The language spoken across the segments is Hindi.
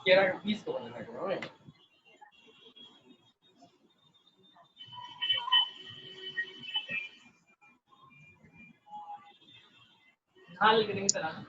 Era piso con el economía. हाँ लेकिन तरह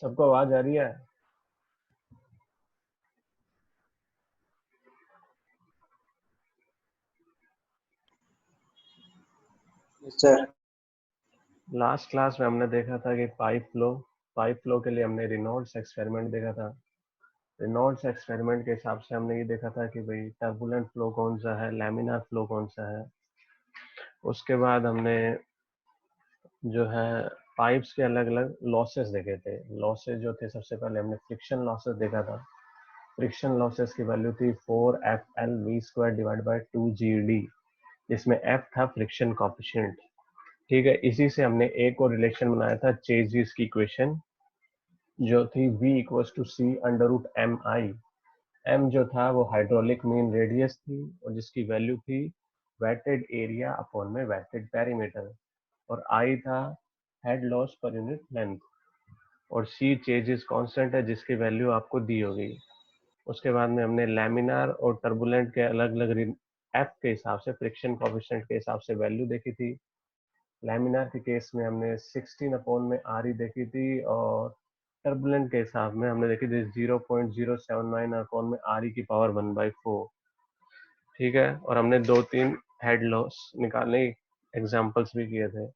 सबको आवाज आ रही है? सर लास्ट क्लास में हमने देखा था कि पाइप फ्लो के लिए हमने रेनॉल्ड्स एक्सपेरिमेंट देखा था। रेनॉल्ड्स एक्सपेरिमेंट के हिसाब से हमने ये देखा था कि भाई टर्बुलेंट फ्लो कौन सा है, लैमिनार फ्लो कौन सा है। उसके बाद हमने जो है पाइप्स के अलग अलग लॉसेस देखे थे। लॉसेस जो थे, सबसे पहले हमने फ्रिक्शन लॉसेस देखा था। फ्रिक्शन लॉसेस की वैल्यू थी 4FLV² डिवाइड बाय 2GD, जिसमें F था फ्रिक्शन कॉफिशिएंट। ठीक है, इसी से हमने एक और रिलेशन बनाया था चेजिस की इक्वेशन, जो थी V equals to C under root MI। M जो था वो हाइड्रोलिक मीन रेडियस थी और जिसकी वैल्यू थी वेटेड एरिया अपॉन में वेटेड पेरीमीटर, और I था head loss per unit length, और C चेजिस कांस्टेंट है जिसकी वैल्यू आपको दी होगी। उसके बाद में हमने लैमिनार और टर्बुलेंट के अलग अलग F के हिसाब से, फ्रिक्शन कोएफिशिएंट के हिसाब से वैल्यू देखी थी। लैमिनार के केस में हमने 16 अपॉन में RE देखी थी, और टर्बुलेंट के हिसाब में हमने देखी थी 0.079 अपॉन में RE की पावर 1/4। ठीक है, और हमने 2-3 हेड लॉस निकालने एग्जांपल्स भी किए थे।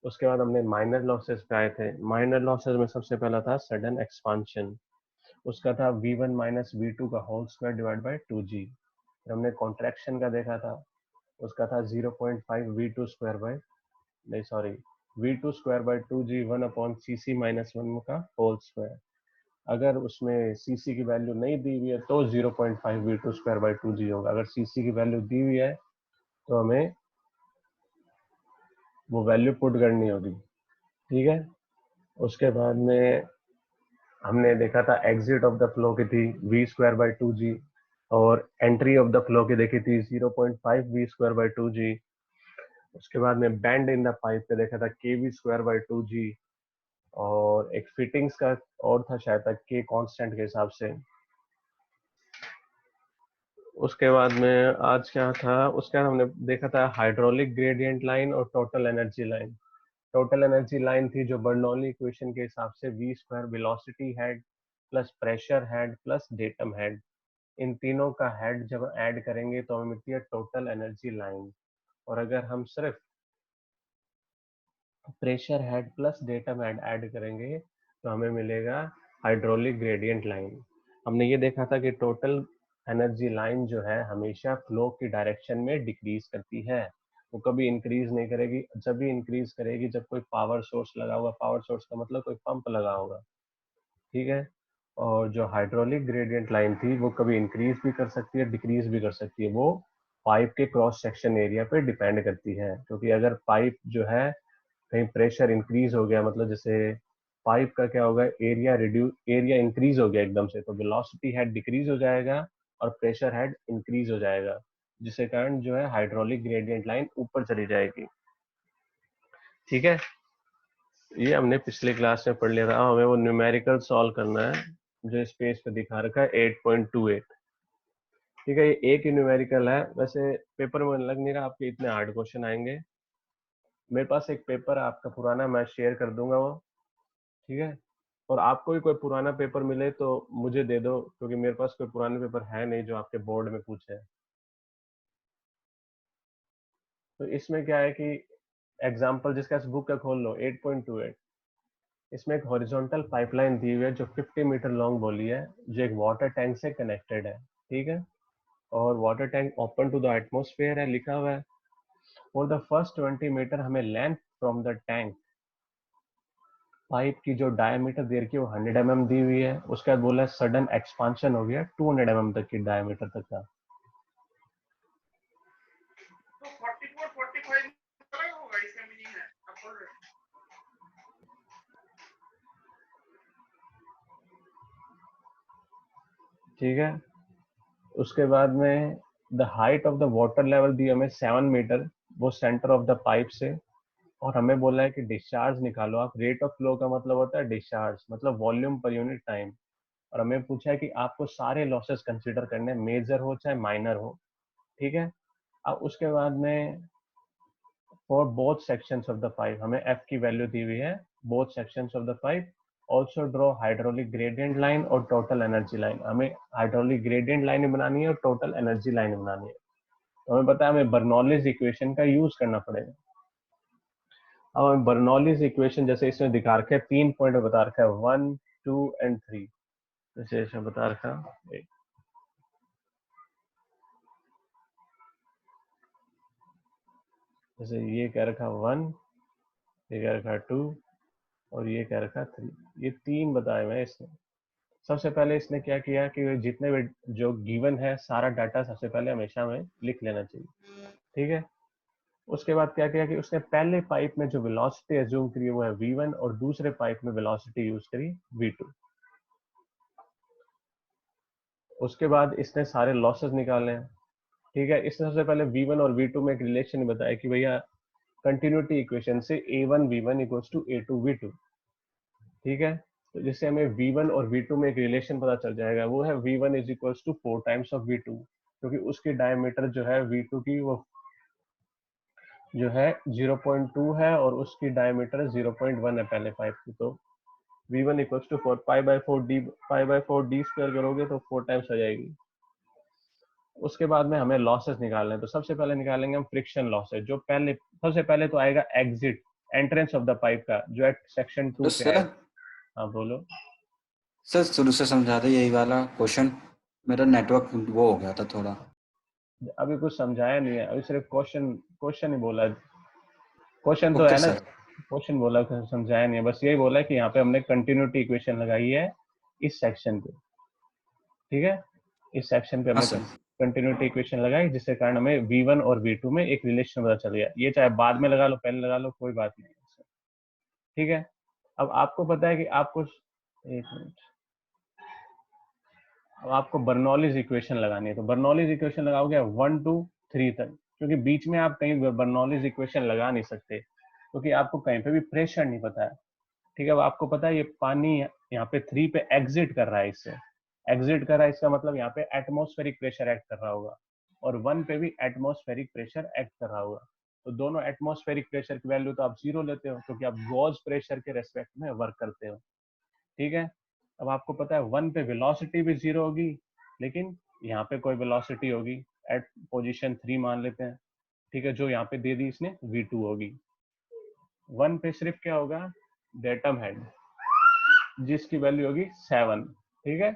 उसके बाद हमने माइनर लॉसेस पे आए थे। माइनर लॉसेस में सबसे पहला था सडन एक्सपांशन। उसका था v1 माइनस v2 का whole square divide by 2g। हमने कॉन्ट्रैक्शन का देखा था, उसका था 0.5 v2 स्क्वायर बाय, नहीं sorry, v2 square by 2g 1 upon cc minus 1 का होल स्क्वायर। अगर उसमें cc की वैल्यू नहीं दी हुई है तो 0.5 v2 स्क्वायर बाय 2g होगा। अगर cc की वैल्यू दी हुई है तो हमें वो वैल्यू पुट करनी होगी, ठीक है। उसके बाद में हमने देखा था एग्जिट ऑफ द फ्लो की थी v स्क्वायर बाय 2g, और एंट्री ऑफ द फ्लो की देखी थी 0.5 v स्क्वायर बाय 2g। उसके बाद में बैंड इन द पाइप पे देखा था kv स्क्वायर बाय 2g, और एक फिटिंग्स का और था शायद तक k कांस्टेंट के हिसाब से। उसके बाद में आज क्या था, उसके बाद हमने देखा था हाइड्रोलिक ग्रेडियंट लाइन और total energy line. Total energy line थी जो बर्नौली इक्वेशन के हिसाब से v square velocity head plus pressure head plus datum head, इन तीनों का हेड जब ऐड करेंगे तो हमें मिलती है टोटल एनर्जी लाइन। और अगर हम सिर्फ pressure head plus datum head add करेंगे तो हमें मिलेगा हाइड्रोलिक ग्रेडियंट लाइन। हमने ये देखा था कि टोटल एनर्जी लाइन जो है हमेशा फ्लो की डायरेक्शन में डिक्रीज करती है, वो कभी इंक्रीज नहीं करेगी। जब भी इंक्रीज करेगी जब कोई पावर सोर्स लगा होगा, पावर सोर्स का मतलब कोई पंप लगा होगा, ठीक है। और जो हाइड्रोलिक ग्रेडियंट लाइन थी वो कभी इंक्रीज भी कर सकती है, डिक्रीज भी कर सकती है, वो पाइप के क्रॉस सेक्शन एरिया पे डिपेंड करती है। क्योंकि अगर पाइप जो है कहीं प्रेशर इंक्रीज हो गया, मतलब जैसे पाइप का क्या होगा, एरिया इंक्रीज हो गया एकदम से, तो वेलोसिटी हेड डिक्रीज हो जाएगा और प्रेशर हेड इंक्रीज हो जाएगा, जिसके कारण जो है हाइड्रोलिक ग्रेडियंट लाइन ऊपर चली जाएगी, ठीक है। ये हमने पिछले क्लास में पढ़ लिया था। हमें वो न्यूमेरिकल सॉल्व करना है जो इस पेज पे दिखा रखा है 8.28, ठीक है। ये एक ही न्यूमेरिकल है, वैसे पेपर में लग नहीं रहा आपके इतने हार्ड क्वेश्चन आएंगे। मेरे पास एक पेपर है आपका पुराना, मैं शेयर कर दूंगा वो, ठीक है। और आपको भी कोई पुराना पेपर मिले तो मुझे दे दो, क्योंकि मेरे पास कोई पुराने पेपर है नहीं जो आपके बोर्ड में पूछे। तो इसमें क्या है कि एग्जाम्पल, जिसका इस बुक का खोल लो 8.28, इसमें एक हॉरिजॉन्टल पाइपलाइन दी हुई है जो 50 मीटर लॉन्ग बोली है, जो एक वाटर टैंक से कनेक्टेड है, ठीक है। और water tank open to the atmosphere है लिखा हुआ है। फॉर द फर्स्ट 20 मीटर हमें length from the tank, pipe की जो डायमीटर दे रखी है वो 100 mm दी हुई है। उसके बाद बोला सडन एक्सपांशन हो गया 200 mm तक की डायमीटर तक का। तो 44 45 होगा, इसका मीनिंग है आप बोल रहे हैं। ठीक है। उसके बाद में the height of the water level दी हमें 7 मीटर, वो सेंटर ऑफ द पाइप से। और हमें बोला है कि डिस्चार्ज निकालो आप। रेट ऑफ फ्लो का मतलब होता है डिस्चार्ज, मतलब वॉल्यूम पर यूनिट टाइम। और हमें पूछा है कि आपको सारे लॉसेस कंसीडर करने, मेजर हो चाहे माइनर हो, ठीक है। अब उसके बाद में for both sections of the pipe हमें एफ की वैल्यू दी हुई है, both sections of the pipe. Also draw hydraulic gradient line और टोटल एनर्जी लाइन। हमें हाइड्रोलिक ग्रेडियंट लाइन बनानी है और टोटल एनर्जी लाइन बनानी है। तो हमें पता है हमें बर्नौलीज इक्वेशन का यूज करना पड़ेगा। अब हमें बर्नौलीज इक्वेशन जैसे इसमें दिखा रखा है, 3 पॉइंट बता रखा है 1, 2 एंड 3, जैसे इसमें बता रखा है। जैसे ये कह रखा 1, ये कह रखा 2 और ये कह रखा 3, ये 3 बताए हुए हैं इसने। सबसे पहले इसने क्या किया कि जितने भी जो गिवन है सारा डाटा सबसे पहले हमेशा हमें लिख लेना चाहिए, ठीक है। उसके बाद क्या किया कि उसने पहले पाइप में जो वेलोसिटी एज्यूम करी वो है v1 और दूसरे पाइप में वेलोसिटी यूज करी v2। उसके बाद इसने सारे लॉसेस निकाले हैं, ठीक है। इसने सबसे पहले v1 और v2 में एक रिलेशन बताया कि भैया कंटिन्यूटी इक्वेशन से a1 v1 equals to a2 v2, ठीक है। तो जिससे हमें v1 और v2 में एक रिलेशन पता चल जाएगा, वो है v1 is equals to 4 times of v2, क्योंकि उसकी डायमीटर जो है v2 की वो जो है 0.2 है और उसकी डायमीटर 0.1 है पहले पाइप की। तो v1 equals to 4 pi by 4 d square करोगे तो 4 टाइम्स हो जाएगी। उसके बाद में हमें लॉसेस निकालने हैं। तो सबसे पहले निकालेंगे हम फ्रिक्शन लॉसेस, जो पहले सबसे पहले तो आएगा exit entrance of the pipe का, जो है सेक्शन 2 पे सर है। हाँ बोलो। सर शुरू से समझा दे यही वाला क्वेश्चन, मेरा नेटवर्क वो हो गया था थोड़ा। अभी कुछ समझाया नहीं है, अभी सिर्फ क्वेश्चन क्वेश्चन ही बोला है। क्वेश्चन तो ओके है ना, सर। क्वेश्चन बोला, समझाया नहीं है, बस यही बोला है कि यहाँ पे हमने कंटिन्यूटी इक्वेशन लगाई है इस सेक्शन पे, ठीक है। इस सेक्शन पे हाँ हमने सर। कंटिन्यूटी इक्वेशन लगाई, जिसके कारण हमें V1 और V2 में एक रिलेशन पता चल गया। ये चाहे बाद में लगा लो, पहले लगा लो, कोई बात नहीं है, ठीक है। अब आपको पता है कि आपको, एक मिनट, अब आपको बर्नौलीज इक्वेशन लगानी है, तो बर्नौलीज इक्वेशन लगाओगे 1 to 3 तक, क्योंकि बीच में आप कहीं बर्नौलीज इक्वेशन लगा नहीं सकते, क्योंकि आपको कहीं पे भी प्रेशर नहीं पता है, ठीक है। अब आपको पता है ये पानी यहाँ पे 3 पे एग्जिट कर रहा है, इससे एग्जिट कर रहा है, इसका मतलब यहाँ पे एटमॉस्फेरिक प्रेशर एक्ट कर रहा होगा, और 1 पे भी एटमॉस्फेरिक प्रेशर एक्ट कर रहा होगा। तो दोनों एटमॉस्फेरिक प्रेशर की वैल्यू तो आप 0 लेते हो, क्योंकि आप गॉस प्रेशर के रेस्पेक्ट में वर्क करते हो, ठीक है। अब आपको पता है 1 पे वेलोसिटी भी 0 होगी, लेकिन यहाँ पे कोई वेलोसिटी होगी एट पोजीशन 3 मान लेते हैं, ठीक है, जो यहाँ पे दे दी इसने V2 होगी। 1 पे सिर्फ क्या होगा, डेटम हेड, जिसकी वैल्यू होगी 7, ठीक है।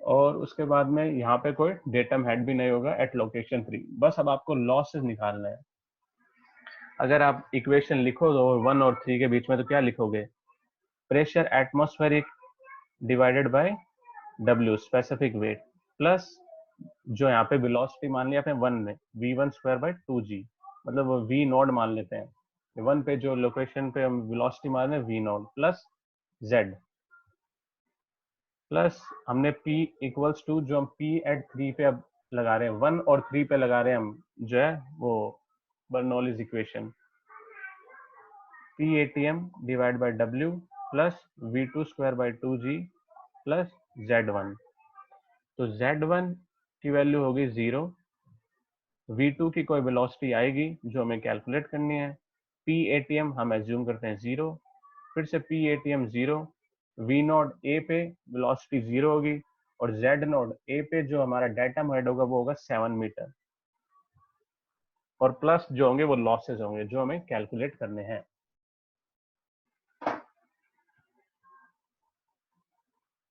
और उसके बाद में यहाँ पे कोई डेटम हेड भी नहीं होगा एट लोकेशन 3। बस अब आपको लॉसेस निकालना है। अगर आप इक्वेशन लिखो तो 1 और 3 के बीच में, तो क्या लिखोगे, pressure atmospheric divided by W specific weight, plus जो यहाँ पे वेलोसिटी मान लिया आपने 1 में, V1 स्क्वायर बाय 2G, मतलब वो V नॉट मान लेते हैं। 1 पे जो लोकेशन पे हम वेलोसिटी मान रहे हैं V not, plus Z, plus हमने P इक्वल्स टू, जो हम P एट 3 पे अब लगा रहे हैं, 1 और 3 पे लगा रहे हैं हम, जो है वो Bernoulli's equation, PATM divide by W plus V2 square by 2G plus Z1। तो Z1 की वैल्यू होगी 0, V2 की कोई वेलोसिटी आएगी जो हमें कैलकुलेट करनी है, PATM हम एज्यूम करते हैं 0, फिर से PATM 0, V नॉट A पे वेलोसिटी 0 होगी, और Z नॉट A पे जो हमारा डेटम हेड होगा वो होगा 7 मीटर, और प्लस जो होंगे वो लॉसेस होंगे जो हमें कैलकुलेट करने हैं,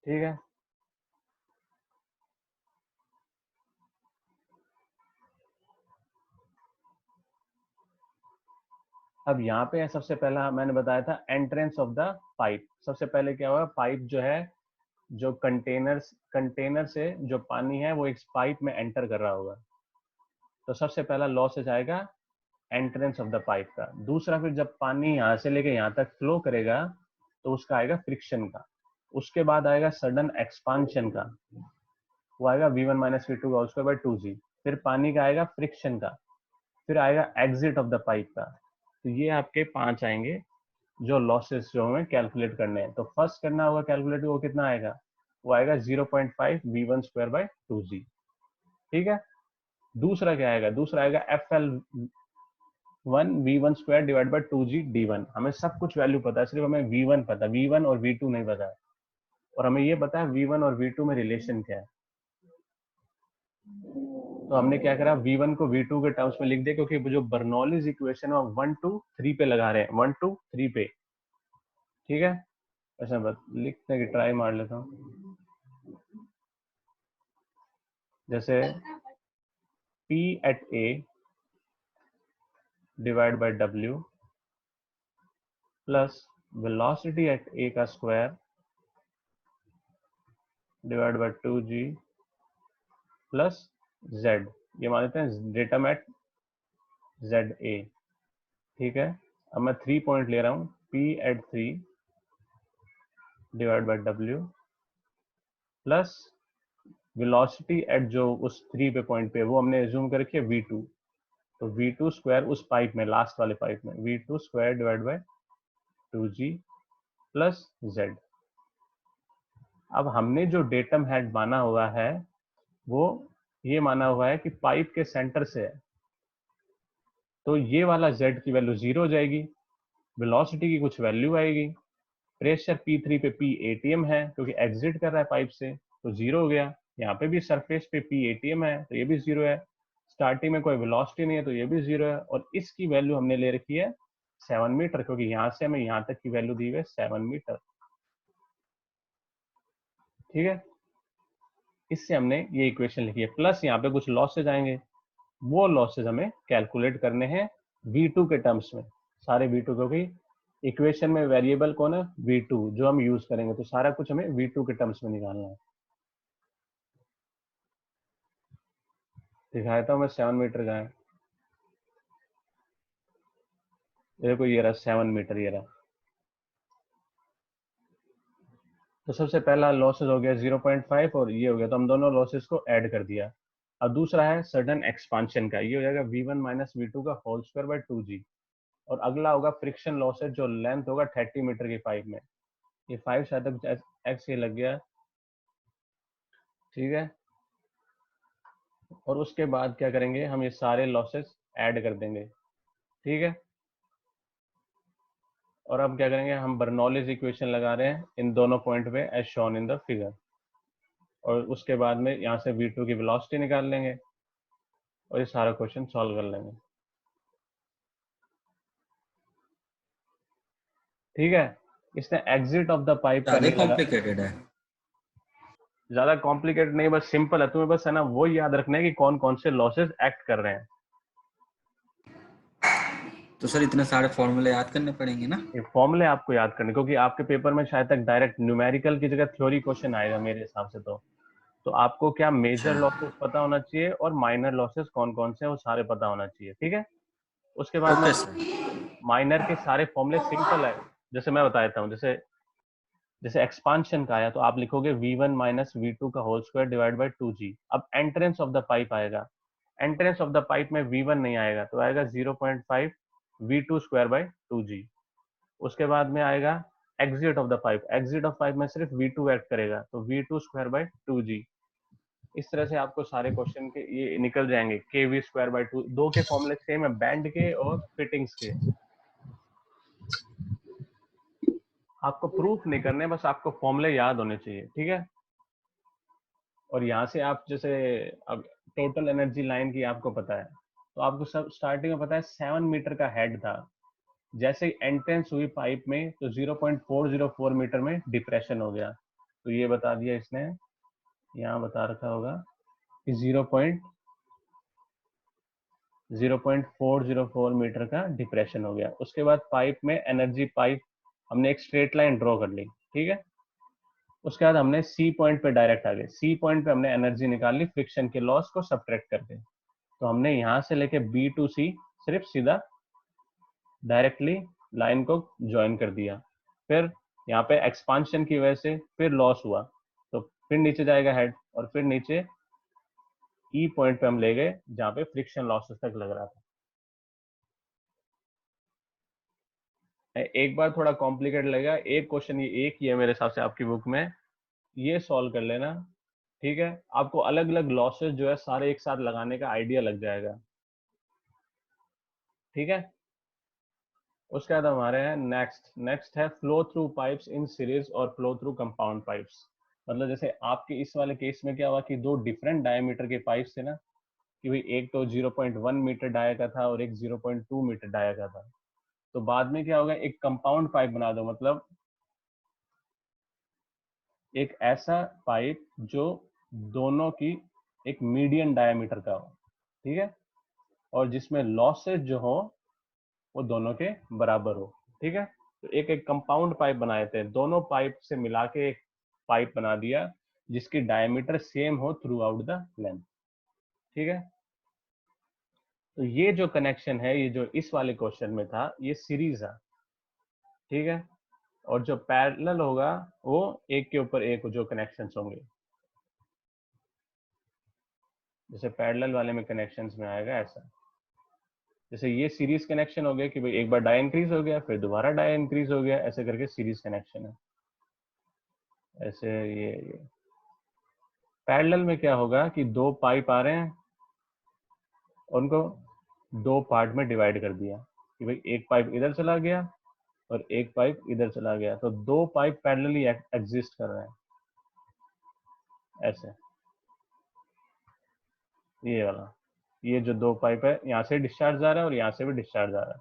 ठीक है। अब यहाँ पे सबसे पहला मैंने बताया था एंट्रेंस ऑफ द पाइप। सबसे पहले क्या होगा, पाइप जो है, जो कंटेनर से जो पानी है वो एक पाइप में एंटर कर रहा होगा, तो सबसे पहला लॉसेज आएगा एंट्रेंस ऑफ द पाइप का। दूसरा, फिर जब पानी यहाँ से लेके यहाँ तक फ्लो करेगा तो उसका आएगा फ्रिक्शन का। उसके बाद आएगा सडन एक्सपांशन का, वो आएगा V1 माइनस V2 का उसके बाद 2G। फिर पानी का आएगा फ्रिक्शन का, फिर आएगा एग्जिट ऑफ द पाइप का। तो ये आपके 5 आएंगे जो लॉसेस जो हमें कैलकुलेट करने हैं। तो फर्स्ट करना होगा कैलकुलेट, वो कितना आएगा, वो आएगा 0.5 V1 स्क्वायर बाय 2G, ठीक है। दूसरा क्या आएगा, दूसरा आएगा FL1 V1 square divide by 2G D1। हमें सब कुछ वैल्यू पता है, सिर्फ हमें V1 पता, V1 और V2 नहीं पता है, और हमें ये पता है V1 और V2 में रिलेशन क्या है। तो हमने क्या करा, V1 को V2 के टर्म्स में लिख दिया, क्योंकि जो बर्नौलीज इक्वेशन है 1 to 3 पे लगा रहे हैं, 1 to 3 पे, ठीक है। ऐसा बस लिखने की ट्राई मार लेता हूँ, जैसे P at A divide by W plus velocity at A का square divide by 2G plus Z, ये मान लेते हैं डेटम एट ZA, ठीक है। अब मैं 3 पॉइंट ले रहा हूँ, P at 3 divide by W plus velocity at जो उस 3 पे पॉइंट पे वो हमने एज्यूम कर रखी है V2, तो V2 स्क्वायर उस पाइप में, लास्ट वाले पाइप में, V2 square divide by 2G plus Z। अब हमने जो डेटम हेड माना हुआ है वो ये माना हुआ है कि पाइप के सेंटर से है, तो ये वाला Z की वैल्यू 0 हो जाएगी, वेलोसिटी की कुछ वैल्यू आएगी, प्रेशर P3 पे PATM है क्योंकि एग्जिट कर रहा है पाइप से, तो 0 हो गया। यहाँ पे भी सरफेस पे PATM है तो ये भी 0 है, स्टार्टिंग में कोई वेलोसिटी नहीं है तो ये भी 0 है, और इसकी वैल्यू हमने ले रखी है 7 मीटर, क्योंकि यहाँ से हमें यहाँ तक की वैल्यू दी हुई है 7 मीटर। ठीक है, इससे हमने ये इक्वेशन लिखी है, प्लस यहाँ पे कुछ लॉसेज आएंगे, वो लॉसेज हमें कैलकुलेट करने हैं V2 के टर्म्स में, सारे V2, क्योंकि इक्वेशन में वेरिएबल कौन है, V2 जो हम यूज करेंगे, तो सारा कुछ हमें V2 के टर्म्स में निकालना है। दिखाया था मैं 7 मीटर का है, देखो ये रहा 7 मीटर, ये रहा। तो सबसे पहला लॉसेस हो गया 0.5 और ये हो गया, तो हम दोनों लॉसेस को ऐड कर दिया। अब दूसरा है सडन एक्सपांशन का, ये हो जाएगा V1 माइनस V2 का होल स्क्वायर बाय 2G। और अगला होगा फ्रिक्शन लॉसेस, जो लेंथ होगा 30 मीटर की पाइप में, ये 5 शायद तक एक्स ये लग गया, ठीक है। और उसके बाद क्या करेंगे, हम ये सारे लॉसेस ऐड कर देंगे, ठीक है। और अब क्या करेंगे, हम बर्नौलीज इक्वेशन लगा रहे हैं इन दोनों पॉइंट पे as shown in the figure, और उसके बाद में यहाँ से V2 की वेलोसिटी निकाल लेंगे और ये सारा क्वेश्चन सॉल्व कर लेंगे, ठीक है। इसने एग्जिट ऑफ द पाइप का ज्यादा नहीं लगा, कॉम्प्लिकेटेड है। ज्यादा कॉम्प्लिकेटेड नहीं, बस सिंपल है, तुम्हें बस है ना वो याद रखना है कि कौन कौन से लॉसेस एक्ट कर रहे हैं। तो सर इतने सारे फॉर्मूले याद करने पड़ेंगे ना? ये फॉर्मूले आपको याद करने, क्योंकि आपके पेपर में शायद तक डायरेक्ट न्यूमेरिकल की जगह थ्योरी क्वेश्चन आएगा मेरे हिसाब से। तो आपको क्या मेजर लॉसेस पता होना चाहिए और माइनर लॉसेस कौन कौन से हैं वो सारे पता होना चाहिए, ठीक है। उसके बाद में ओके सर। माइनर के सारे फॉर्मूले सिंपल है, जैसे मैं बता देता हूँ। जैसे जैसे एक्सपांशन का आया तो आप लिखोगे V1 माइनस V2 का whole square divide by 2G। अब एंट्रेंस ऑफ द पाइप आएगा, एंट्रेंस ऑफ द पाइप में V1 नहीं आएगा, तो आएगा 0.5 V2 स्क्वायर बाय 2G। उसके बाद में आएगा exit of the pipe, exit of pipe में सिर्फ V2 एक्ट करेगा, तो V2 स्क्वायर बाय 2G। इस तरह से आपको सारे क्वेश्चन के ये निकल जाएंगे। KV स्क्वायर बाय 2, दो के फॉर्मूले सेम है, बैंड के और फिटिंग्स के। आपको प्रूफ नहीं करने, बस आपको फॉर्मूले याद होने चाहिए, ठीक है। और यहाँ से आप जैसे अब टोटल एनर्जी लाइन की आपको पता है, तो आपको सब स्टार्टिंग में पता है 7 मीटर का हेड था, जैसे ही एंट्रेंस हुई पाइप में तो 0.404 मीटर में डिप्रेशन हो गया। तो ये बता दिया इसने, यहाँ बता रखा होगा कि 0.404 मीटर का डिप्रेशन हो गया। उसके बाद पाइप में एनर्जी, पाइप हमने एक स्ट्रेट लाइन ड्रॉ कर ली, ठीक है। उसके बाद हमने सी पॉइंट पे डायरेक्ट आ गए, सी पॉइंट पे हमने एनर्जी निकाल ली फ्रिक्शन के लॉस को सब्ट्रैक्ट करके। तो हमने यहाँ से लेके B to C सिर्फ सीधा डायरेक्टली लाइन को ज्वाइन कर दिया। फिर यहाँ पे एक्सपांशन की वजह से फिर लॉस हुआ, तो फिर नीचे जाएगा हेड, और फिर नीचे ई पॉइंट पे हम ले गए जहाँ पे फ्रिक्शन लॉसेस तक लग रहा था। एक बार थोड़ा कॉम्प्लिकेट लगेगा, एक क्वेश्चन ये एक ही है मेरे हिसाब से आपकी बुक में, ये सॉल्व कर लेना, ठीक है। आपको अलग अलग लॉसेस जो है सारे एक साथ लगाने का आइडिया लग जाएगा, ठीक है। उसके बाद हमारे हैं नेक्स्ट है flow through pipes in series और फ्लो थ्रू कंपाउंड पाइप्स। मतलब जैसे आपके इस वाले केस में क्या हुआ कि दो डिफरेंट डायमीटर के पाइप्स थे ना, कि भाई एक तो 0.1 मीटर डाया का था और एक 0.2 मीटर डाया का था। तो बाद में क्या होगा, एक कंपाउंड पाइप बना दो, मतलब एक ऐसा पाइप जो दोनों की एक मीडियम डायमीटर का हो, ठीक है, और जिसमें लॉसेज जो हो वो दोनों के बराबर हो, ठीक है। तो एक एक कंपाउंड पाइप बनाए थे, दोनों पाइप से मिला के एक पाइप बना दिया जिसकी डायमीटर सेम हो थ्रू आउट द लेंथ, ठीक है। तो ये जो कनेक्शन है, ये जो इस वाले क्वेश्चन में था, ये सीरीज है, ठीक है। और जो पैरेलल होगा वो एक के ऊपर एक जो कनेक्शंस होंगे, जैसे पैरेलल वाले में कनेक्शंस में आएगा ऐसा। जैसे ये सीरीज कनेक्शन हो गया कि भाई एक बार डाई इंक्रीज हो गया, फिर दोबारा डाई इंक्रीज हो गया, ऐसे करके सीरीज कनेक्शन है। ऐसे ये पैरेलल में क्या होगा कि दो पाइप आ रहे हैं, उनको दो पार्ट में डिवाइड कर दिया कि भाई एक पाइप इधर चला गया और एक पाइप इधर चला गया, तो दो पाइप पैरेलली एग्जिस्ट कर रहे हैं ऐसे। ये वाला, ये जो दो पाइप है, यहाँ से डिस्चार्ज आ रहा है और यहाँ से भी डिस्चार्ज आ रहा है।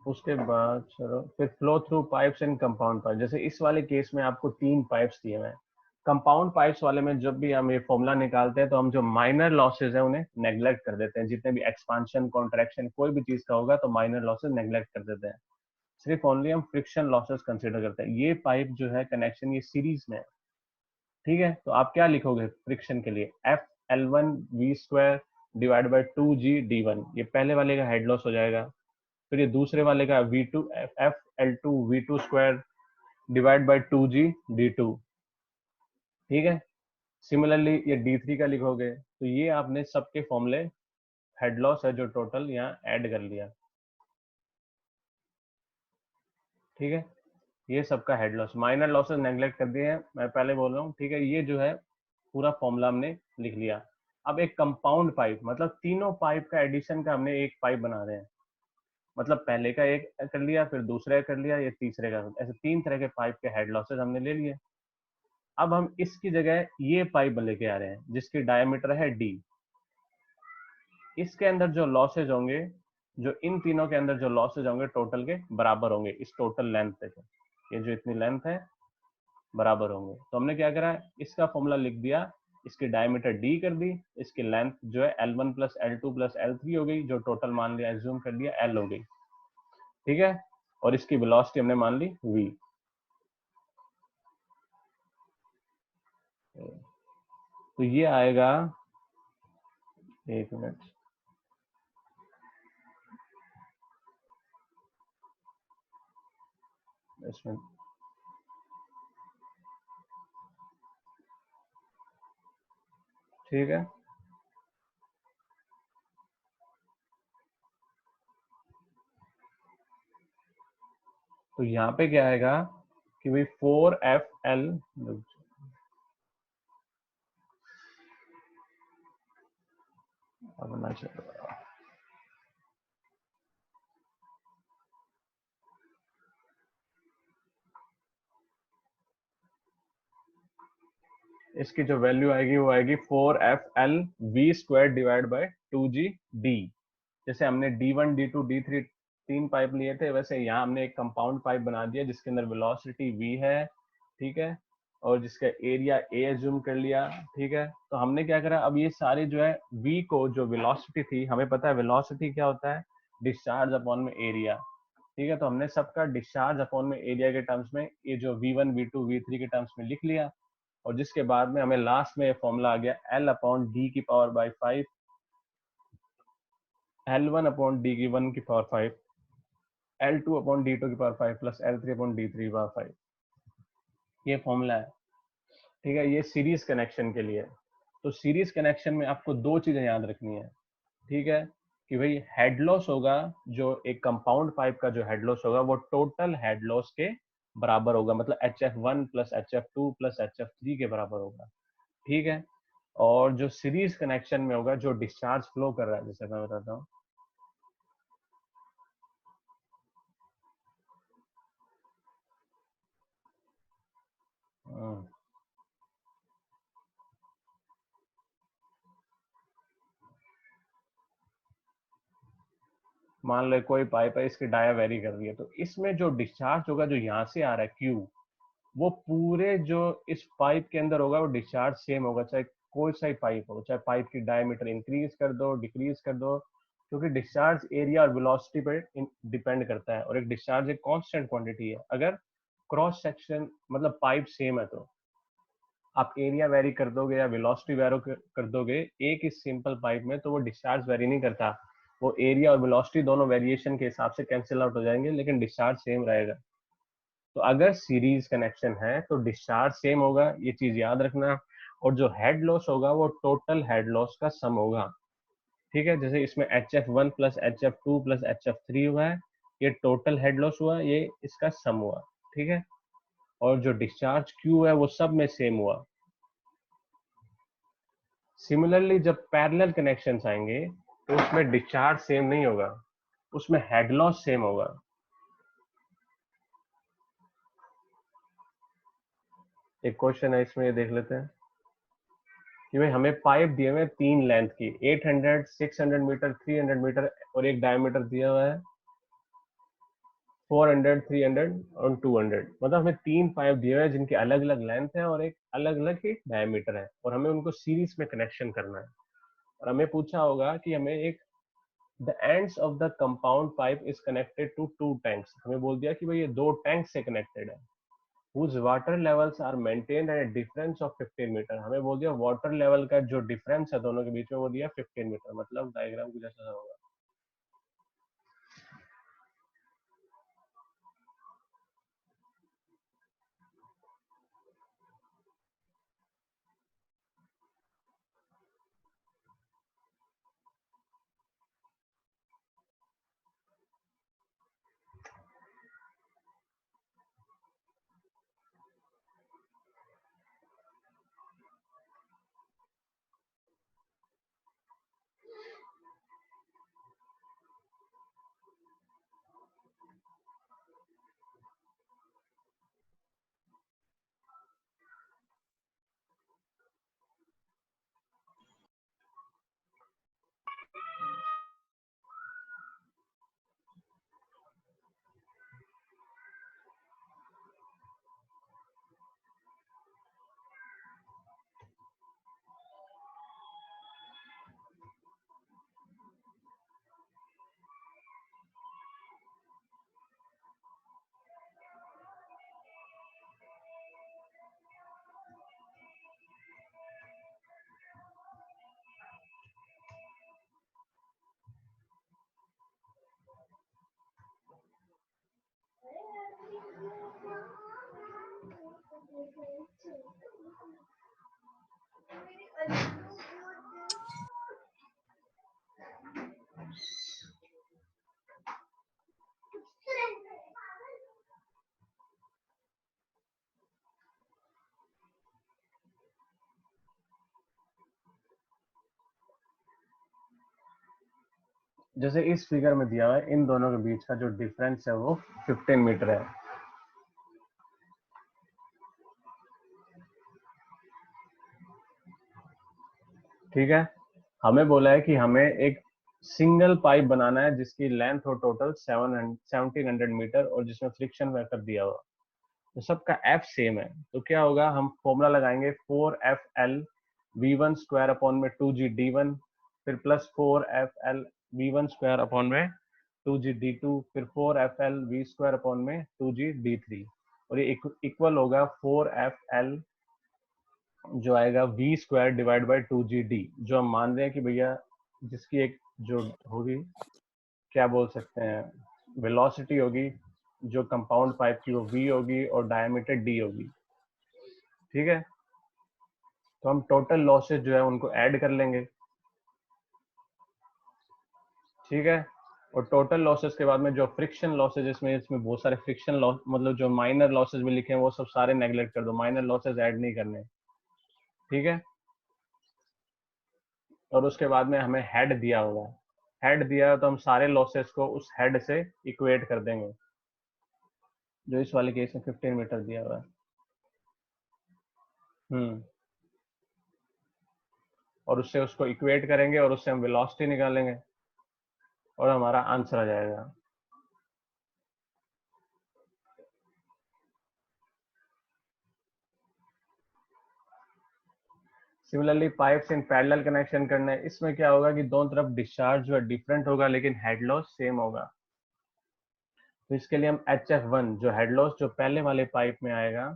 उसके बाद चलो फिर flow through pipes and compound pipe. जैसे इस वाले केस में आपको 3 पाइप्स दिए हुए हैं। कंपाउंड पाइप्स वाले में जब भी हम ये फॉर्मूला निकालते हैं तो हम जो माइनर लॉसेज है उन्हें नेग्लेक्ट कर देते हैं। जितने भी एक्सपांशन कॉन्ट्रैक्शन कोई भी चीज का होगा तो माइनर लॉसेज नेग्लेक्ट कर देते हैं, सिर्फ ओनली हम फ्रिक्शन लॉसेस कंसीडर करते हैं। ये पाइप जो है कनेक्शन ये सीरीज में है, ठीक है। तो आप क्या लिखोगे फ्रिक्शन के लिए, F L one V square divide by 2G/d1, ये पहले वाले का हेड लॉस हो जाएगा। फिर ये दूसरे वाले का V2 F L two V two square divide by 2G/d2, ठीक है। सिमिलरली ये D3 का लिखोगे तो ये आपने सबके फॉर्मूले हेड लॉस है जो टोटल यहाँ ऐड कर लिया, ठीक है। ये सबका head loss, minor losses neglect कर दिए हैं, मैं पहले बोल रहा हूँ, ठीक है। ये जो है पूरा फॉर्मूला हमने लिख लिया। अब एक कंपाउंड पाइप मतलब तीनों पाइप का एडिशन का हमने एक पाइप बना रहे हैं, मतलब पहले का एक कर लिया, फिर दूसरे का कर लिया, ये तीसरे का, ऐसे 3 तरह के पाइप के हेड लॉसेस हमने ले लिए। अब हम इसकी जगह ये पाइप लेके आ रहे हैं जिसकी डायमीटर है D। इसके अंदर जो लॉसेज होंगे, जो इन तीनों के अंदर जो लॉसेज होंगे टोटल के बराबर होंगे, इस टोटल लेंथ के, ये जो इतनी लेंथ है बराबर होंगे। तो हमने क्या करा, इसका फॉर्मूला लिख दिया, इसकी डायमीटर D कर दी, इसकी लेंथ जो है L1 plus L2 plus L3 हो गई, जो टोटल मान लिया एज्यूम कर लिया L हो गई, ठीक है। और इसकी वेलोसिटी हमने मान ली V। तो ये आएगा, एक मिनट, इसमें ठीक है। तो यहाँ पे क्या आएगा कि भाई 4FL, अब ना चलो, इसकी जो वैल्यू आएगी वो आएगी 4FL V² divide by 2G/d। जैसे हमने D1 D2 D3 3 पाइप लिए थे, वैसे यहाँ हमने एक कंपाउंड पाइप बना दिया जिसके अंदर वेलोसिटी V है, ठीक है, और जिसका एरिया A एज्यूम कर लिया, ठीक है। तो हमने क्या करा, अब ये सारे जो है V को, जो वेलोसिटी थी, हमें पता है वेलोसिटी क्या होता है, डिस्चार्ज अपॉन में एरिया, ठीक है। तो हमने सबका डिस्चार्ज अपॉन में एरिया के टर्म्स में ये जो V1 V2 V3 के टर्म्स में लिख लिया, और जिसके बाद में हमें लास्ट में फॉर्मूला आ गया L/D⁵ L1/D⁵ L2/D2⁵ plus L3/D3⁵, ये फॉर्मूला है, ठीक है। ये सीरीज कनेक्शन के लिए। तो सीरीज कनेक्शन में आपको 2 चीजें याद रखनी है, ठीक है, कि भाई हेड लॉस होगा, जो एक कंपाउंड पाइप का जो हेड लॉस होगा वो टोटल हेड लॉस के बराबर होगा, मतलब HF1 plus HF2 plus HF3 के बराबर होगा, ठीक है। और जो सीरीज कनेक्शन में होगा, जो डिस्चार्ज फ्लो कर रहा है, जैसे मैं बताता हूँ, मान लो कोई पाइप है, इसकी डाया वेरी कर रही है, तो इसमें जो डिस्चार्ज होगा जो यहाँ से आ रहा है Q, वो पूरे जो इस पाइप के अंदर होगा वो डिस्चार्ज सेम होगा, चाहे कोई सा ही पाइप हो, चाहे पाइप की डायमीटर इंक्रीज कर दो डिक्रीज कर दो, क्योंकि डिस्चार्ज एरिया और वेलोसिटी पे डिपेंड करता है, और एक डिस्चार्ज एक कांस्टेंट क्वांटिटी है। अगर क्रॉस सेक्शन मतलब पाइप सेम है तो आप एरिया वेरी कर दोगे या वेलोसिटी वेरी कर दोगे एक ही सिंपल पाइप में, तो वो डिस्चार्ज वेरी नहीं करता, वो एरिया और वेलोसिटी दोनों वेरिएशन के हिसाब से कैंसिल आउट हो जाएंगे, लेकिन डिस्चार्ज सेम रहेगा। तो अगर सीरीज कनेक्शन है तो डिस्चार्ज सेम होगा, ये चीज याद रखना। और जो हेड लॉस होगा वो टोटल हेड लॉस का सम होगा, ठीक है। जैसे इसमें HF1 plus HF2 plus HF3 हुआ है, ये टोटल हेड लॉस हुआ, ये इसका सम हुआ, ठीक है। और जो डिस्चार्ज Q है वो सब में सेम हुआ। सिमिलरली जब पैरेलल कनेक्शंस आएंगे तो उसमें डिस्चार्ज सेम नहीं होगा, उसमें हेड लॉस सेम होगा। एक क्वेश्चन है इसमें, ये देख लेते हैं कि भाई हमें पाइप दिए हुए 3 लेंथ की, 800 600 मीटर 300 मीटर और एक डायमीटर दिया हुआ है, 400, 300 और 200, मतलब हमें 3 पाइप दिए हुए हैं जिनकी अलग अलग लेंथ है और एक अलग अलग ही डायमीटर है, और हमें उनको सीरीज में कनेक्शन करना है। और हमें पूछा होगा कि हमें एक the ends of the compound pipe is connected to 2 tanks, हमें बोल दिया कि भाई ये 2 टैंक से कनेक्टेड है, whose water levels are maintained at a difference of 15 metre, हमें बोल दिया वाटर लेवल का जो डिफरेंस है दोनों के बीच में वो दिया 15 मीटर, मतलब डायग्राम कुछ ऐसा होगा। जैसे इस फिगर में दिया हुआ है, इन दोनों के बीच का जो डिफरेंस है वो 15 मीटर है। ठीक है, हमें बोला है कि हमें एक सिंगल पाइप बनाना है जिसकी लेंथ हो टोटल 1700 मीटर और जिसमें फ्रिक्शन फैक्टर दिया हुआ, तो सबका एफ सेम है, तो क्या होगा, हम फॉर्मूला लगाएंगे 4FL V1 स्क्वायर अपॉन में 2G D1, फिर plus 4FL V1 square upon में 2G D2, फिर 4FL V स्क्वायर अपॉन में 2G D3, और ये इक्वल होगा 4FL जो आएगा V square divide by 2GD, जो हम मान रहे हैं कि भैया जिसकी एक जो होगी क्या बोल सकते हैं वेलोसिटी होगी जो कंपाउंड पाइप की वो V होगी और डायमीटर D होगी। ठीक है, तो हम टोटल लॉसेज जो है उनको ऐड कर लेंगे। ठीक है, और टोटल लॉसेस के बाद में जो फ्रिक्शन लॉसेज इसमें बहुत सारे फ्रिक्शन लॉस, मतलब जो माइनर लॉसेज भी लिखे हैं वो सब सारे नेगलेक्ट कर दो, माइनर लॉसेज ऐड नहीं करने। ठीक है, और उसके बाद में हमें हेड दिया होगा, हेड दिया है तो हम सारे लॉसेस को उस हेड से इक्वेट कर देंगे, जो इस वाले केस में 15 मीटर दिया हुआ है। और उससे उसको इक्वेट करेंगे और उससे हम वेलोसिटी निकालेंगे और हमारा आंसर आ जाएगा। Similarly pipes in parallel connection करना है, इसमें क्या होगा कि दोनों तरफ डिस्चार्ज जो है डिफरेंट होगा लेकिन हेड लॉस सेम होगा। तो इसके लिए हम HF1 जो हेड लॉस जो पहले वाले पाइप में आएगा,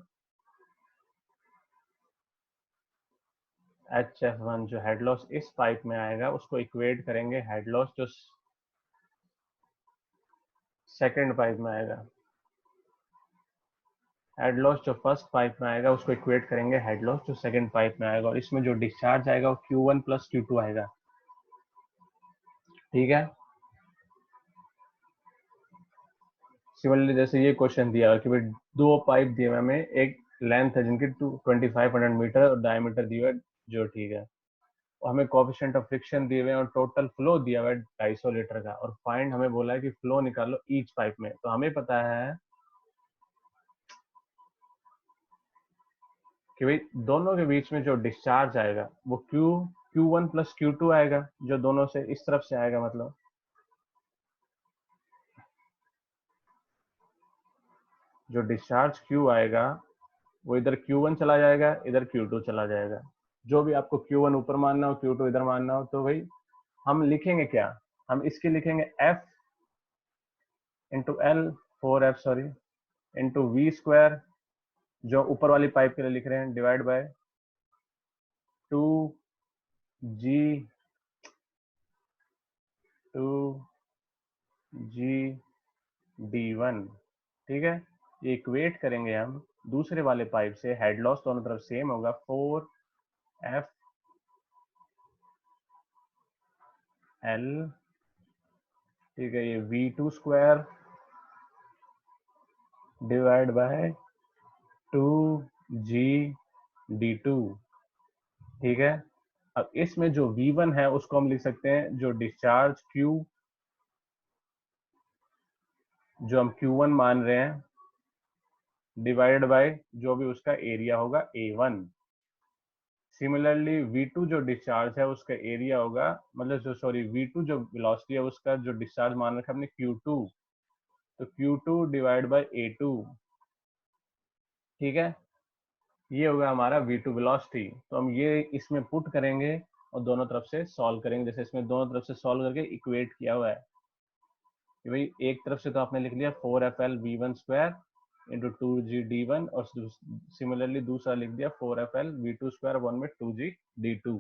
HF1 जो हेड लॉस इस पाइप में आएगा उसको इक्वेट करेंगे हेड लॉस जो सेकंड पाइप में आएगा, हेड लॉस जो फर्स्ट पाइप में आएगा उसको इक्वेट करेंगे हेड लॉस जो सेकंड पाइप में आएगा, और इसमें जो डिस्चार्ज आएगा वो Q1 प्लस Q2 आएगा। ठीक है, सिमिलरली जैसे ये क्वेश्चन दिया है कि भाई दो पाइप दिए हुए हमें, एक लेंथ है जिनकी 2500 मीटर और डायमीटर दिया है जो ठीक है, और हमें कोएफिशिएंट ऑफ फ्रिक्शन दिए हुए हैं और टोटल फ्लो दिया हुआ है 250 लीटर का, और फाइंड हमें बोला है कि फ्लो निकालो ईच पाइप में। तो हमें पता है कि भाई दोनों के बीच में जो डिस्चार्ज आएगा वो Q1 प्लस Q2 आएगा जो दोनों से इस तरफ से आएगा, मतलब जो डिस्चार्ज Q आएगा वो इधर Q1 चला जाएगा, इधर Q2 चला जाएगा। जो भी आपको Q1 ऊपर मानना हो, Q2 इधर मानना हो, तो भाई हम लिखेंगे क्या, हम इसके लिखेंगे F into L 4F sorry into V square, जो ऊपर वाली पाइप के लिए लिख रहे हैं, डिवाइड बाय 2G D1। ठीक है, ये इक्वेट करेंगे हम दूसरे वाले पाइप से, हेड लॉस दोनों तरफ सेम होगा, 4F L, ठीक है, ये V2 square divide by 2G D2। ठीक है, अब इसमें जो V1 है उसको हम लिख सकते हैं जो डिस्चार्ज Q, जो हम Q1 मान रहे हैं, डिवाइडेड बाय जो भी उसका एरिया होगा A1। सिमिलरली V2 जो डिस्चार्ज है उसका एरिया होगा, मतलब जो सॉरी V2 जो वेलोसिटी है उसका जो डिस्चार्ज मान रखा हमने Q2, तो Q2 डिवाइड बाय A2। ठीक है, ये होगा हमारा V2 वेलोसिटी। तो हम ये इसमें पुट करेंगे और दोनों तरफ से सॉल्व करेंगे, जैसे इसमें दोनों तरफ से सॉल्व करके इक्वेट किया हुआ है कि भाई एक तरफ से तो आपने लिख लिया 4FL V1 square into 2G D1, और सिमिलरली दूसरा लिख दिया 4FL V2 स्क्वायर 1 में 2G D2।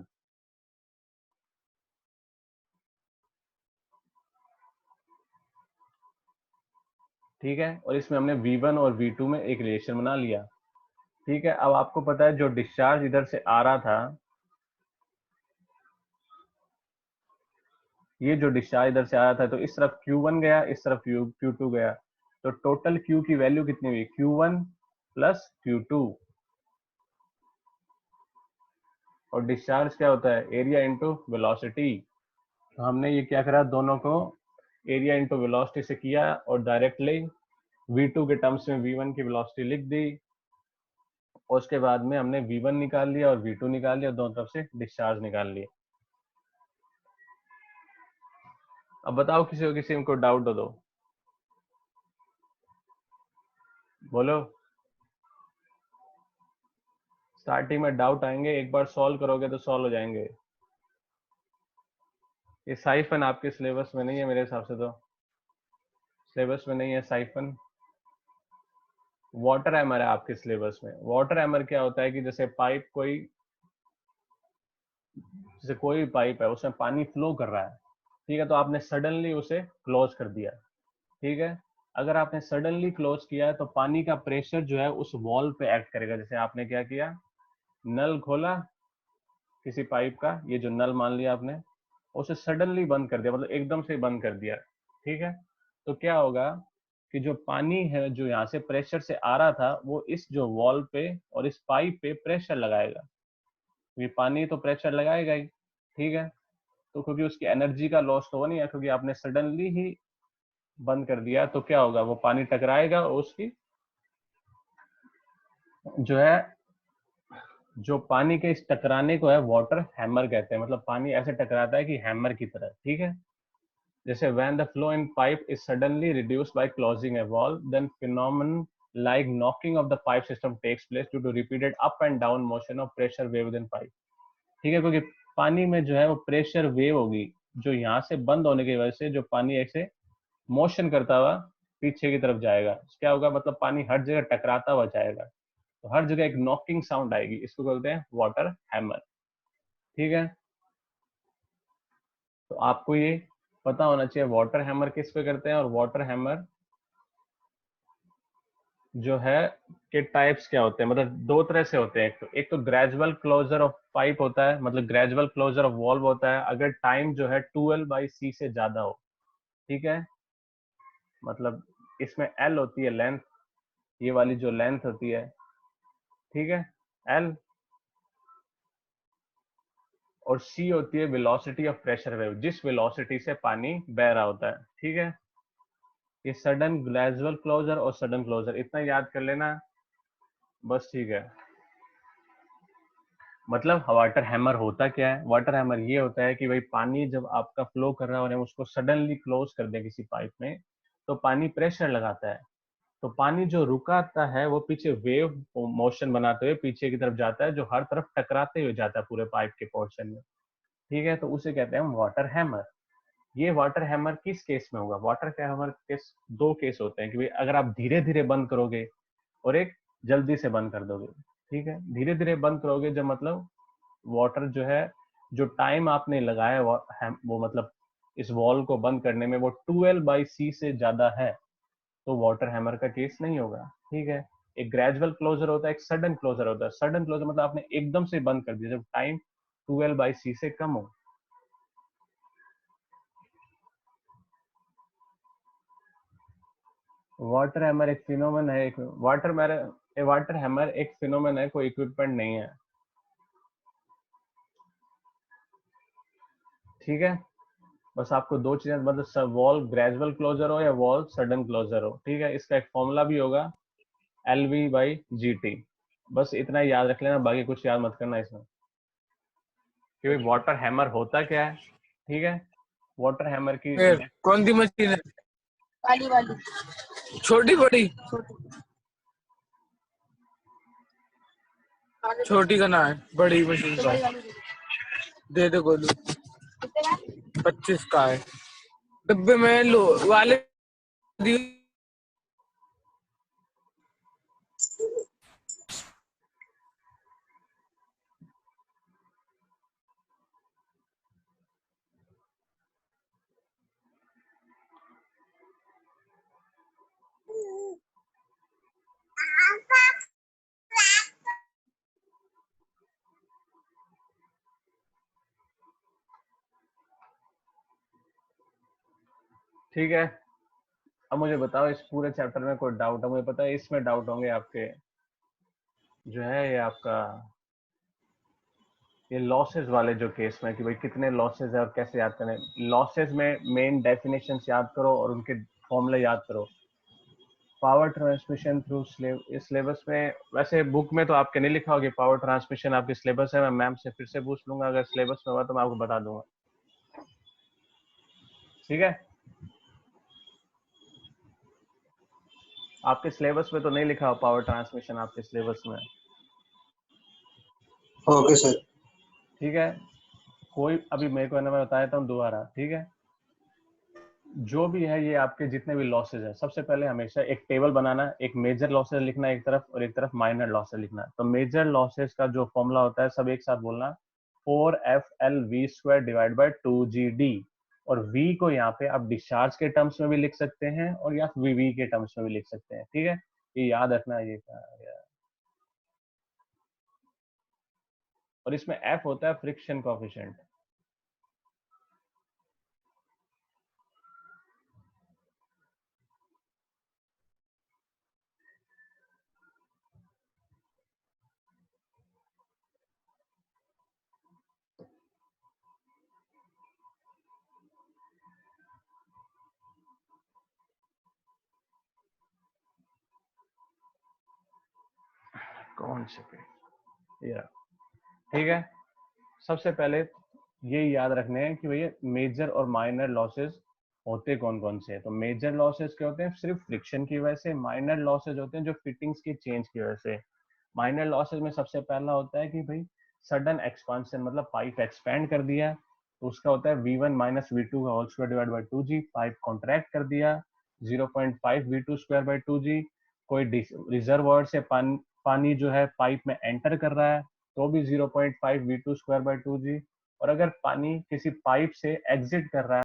ठीक है, और इसमें हमने V1 और V2 में एक रिलेशन बना लिया। ठीक है, अब आपको पता है जो डिस्चार्ज इधर से आ रहा था, ये जो डिस्चार्ज इधर से आ रहा था, तो इस तरफ Q1 गया, इस तरफ Q2 गया, तो टोटल Q की वैल्यू कितनी हुई, Q1 प्लस Q2। और डिस्चार्ज क्या होता है, एरिया इंटू वेलोसिटी। तो हमने ये क्या करा, दोनों को एरिया इंटू वेलोसिटी से किया और डायरेक्टली V2 के टर्म्स में V1 की वेलोसिटी लिख दी, और उसके बाद में हमने V1 निकाल लिया और V2 निकाल लिया, दोनों तरफ से डिस्चार्ज निकाल लिए। अब बताओ किसी को डाउट हो तो बोलो। स्टार्टिंग में डाउट आएंगे, एक बार सॉल्व करोगे तो सॉल्व हो जाएंगे। ये साइफन आपके सिलेबस में नहीं है मेरे हिसाब से, तो सिलेबस में नहीं है साइफन। वाटर हैमर है आपके सिलेबस में। वाटर हैमर क्या होता है कि जैसे पाइप जैसे कोई भी पाइप है उसमें पानी फ्लो कर रहा है, ठीक है, तो आपने सडनली उसे क्लोज कर दिया। ठीक है, अगर आपने सडनली क्लोज किया है तो पानी का प्रेशर जो है उस वॉल पे एक्ट करेगा। जैसे आपने क्या किया, नल खोला किसी पाइप का, ये जो नल मान लिया आपने, उसे सडनली बंद कर दिया, मतलब एकदम से बंद कर दिया। ठीक है, तो क्या होगा कि जो पानी है जो यहाँ से प्रेशर से आ रहा था वो इस जो वॉल पे और इस पाइप पे प्रेशर लगाएगा। ये पानी तो प्रेशर लगाएगा ही। ठीक है, तो क्योंकि उसकी एनर्जी का लॉस तो हो नहीं है, क्योंकि आपने सडनली ही बंद कर दिया, तो क्या होगा, वो पानी टकराएगा और उसकी जो है, जो पानी के इस टकराने को है वाटर हैमर कहते हैं। मतलब पानी ऐसे टकराता है कि हैमर की तरह। ठीक है, जैसे when the flow in pipe is suddenly reduced by closing a valve, then phenomenon like knocking of the pipe system takes place due to repeated up and down motion of pressure wave within pipe। ठीक है, क्योंकि पानी में जो है वो प्रेशर वेव होगी, जो यहाँ से बंद होने की वजह से जो पानी ऐसे मोशन करता हुआ पीछे की तरफ जाएगा। क्या होगा, मतलब पानी हर जगह टकराता हुआ जाएगा, तो हर जगह एक नॉकिंग साउंड आएगी, इसको बोलते हैं वाटर हैमर। ठीक है, तो आपको ये पता होना चाहिए वाटर हैमर किस पे करते हैं, और वाटर हैमर जो है के टाइप्स क्या होते हैं। मतलब दो तरह से होते हैं, एक तो ग्रेजुअल क्लोजर ऑफ पाइप होता है, मतलब ग्रेजुअल क्लोजर ऑफ वॉल्व होता है अगर टाइम जो है 2L/C से ज्यादा हो। ठीक है, मतलब इसमें L होती है लेंथ, ये वाली जो लेंथ होती है, ठीक है, L, और C होती है वेलोसिटी ऑफ प्रेशर वेव, जिस वेलोसिटी से पानी बह रहा होता है। ठीक है, ये सडन ग्रेजुअल क्लोजर और सडन क्लोजर इतना याद कर लेना बस। ठीक है, मतलब वाटर हैमर होता क्या है, वाटर हैमर ये होता है कि भाई पानी जब आपका फ्लो कर रहा है और हम उसको सडनली क्लोज कर दें किसी पाइप में, तो पानी प्रेशर लगाता है। तो पानी जो रुकाता है वो पीछे वेव मोशन बनाते हुए पीछे की तरफ जाता है, जो हर तरफ टकराते हुए जाता है पूरे पाइप के पोर्शन में, ठीक है। तो उसे कहते हैं हम वाटर हैमर। ये वाटर हैमर किस केस में होगा? वाटर हैमर केस दो केस होते हैं कि भाई अगर आप धीरे धीरे बंद करोगे और एक जल्दी से बंद कर दोगे, ठीक है। धीरे धीरे बंद करोगे जब मतलब वाटर जो है, जो टाइम आपने लगाया वो मतलब इस वॉल को बंद करने में वो 12/c से ज्यादा है, तो वाटर हैमर का केस नहीं होगा, ठीक है। एक ग्रेजुअल क्लोजर होता है, एक सडन क्लोजर होता है। सडन क्लोजर मतलब आपने एकदम से बंद कर दिया जब टाइम 12/c से कम हो। वाटर हैमर एक फिनोमेन है, एक वाटर हैमर एक फिनोमेन है, कोई इक्विपमेंट नहीं है, ठीक है। बस आपको दो चीजें, मतलब वॉल ग्रेजुअल क्लोजर हो या वॉल सडन क्लोजर हो, ठीक है। इसका एक फॉर्मूला भी होगा LV/GT, बस इतना याद रख लेना, बाकी कुछ याद मत करना इसमें कि भाई वाटर हैमर होता क्या है, ठीक है। वाटर हैमर की फिर कौन सी मशीन है? वाली वाली छोटी बड़ी? छोटी छोटी का ना है, बड़ी मशीन का बड़ी वाली दे दो गोलू। कितने का? 25 का है, डब्बे में लो वाले दी- ठीक है। अब मुझे बताओ इस पूरे चैप्टर में कोई डाउट है? मुझे पता है इसमें डाउट होंगे आपके, जो है ये आपका ये लॉसेस वाले जो केस में कि भाई कितने लॉसेस है और कैसे याद करें। लॉसेस में मेन डेफिनेशन याद करो और उनके फॉर्मूले याद करो। पावर ट्रांसमिशन थ्रू इस सिलेबस में, वैसे बुक में तो आपके नहीं लिखा होगा पावर ट्रांसमिशन आपके सिलेबस है, मैं मैम से फिर से पूछ लूंगा, अगर सिलेबस में हुआ तो मैं आपको बता दूंगा, ठीक है। आपके सिलेबस में तो नहीं लिखा हो पावर ट्रांसमिशन आपके सिलेबस में, ओके सर। ठीक है। कोई अभी मेरे को मैं बताया था दोबारा, ठीक है। जो भी है ये आपके जितने भी लॉसेज है, सबसे पहले हमेशा एक टेबल बनाना, एक मेजर लॉसेज लिखना एक तरफ और एक तरफ माइनर लॉसेज लिखना। तो मेजर लॉसेज का जो फॉर्मूला होता है सब एक साथ बोलना, 4FL_V² डिवाइड बाय 2GD। और V को यहाँ पे आप डिस्चार्ज के टर्म्स में भी लिख सकते हैं और या VV के टर्म्स में भी लिख सकते हैं, ठीक है। ये याद रखना ये और इसमें F होता है फ्रिक्शन कोएफिशिएंट। कौन से पे ये, ठीक है। सबसे पहले ये याद रखने हैं कि भैया मेजर और माइनर लॉसेस होते कौन कौन से हैं। तो मेजर लॉसेस क्या होते हैं? सिर्फ फ्रिक्शन की वजह से। माइनर लॉसेस होते हैं जो फिटिंग्स की चेंज की वजह से। माइनर लॉसेस में सबसे पहला होता है कि भाई सडन एक्सपांशन, मतलब पाइप एक्सपेंड कर दिया तो उसका होता है V1 - V2 का whole square divide by 2G। Pipe contract कर दिया 0.5 V2 स्क्वायर बाय 2G। कोई रिजर्वॉयर से पानी जो है पाइप में एंटर कर रहा है तो भी 0.5 V2 स्क्वायर बाय 2G। और अगर पानी किसी पाइप से एग्जिट कर रहा है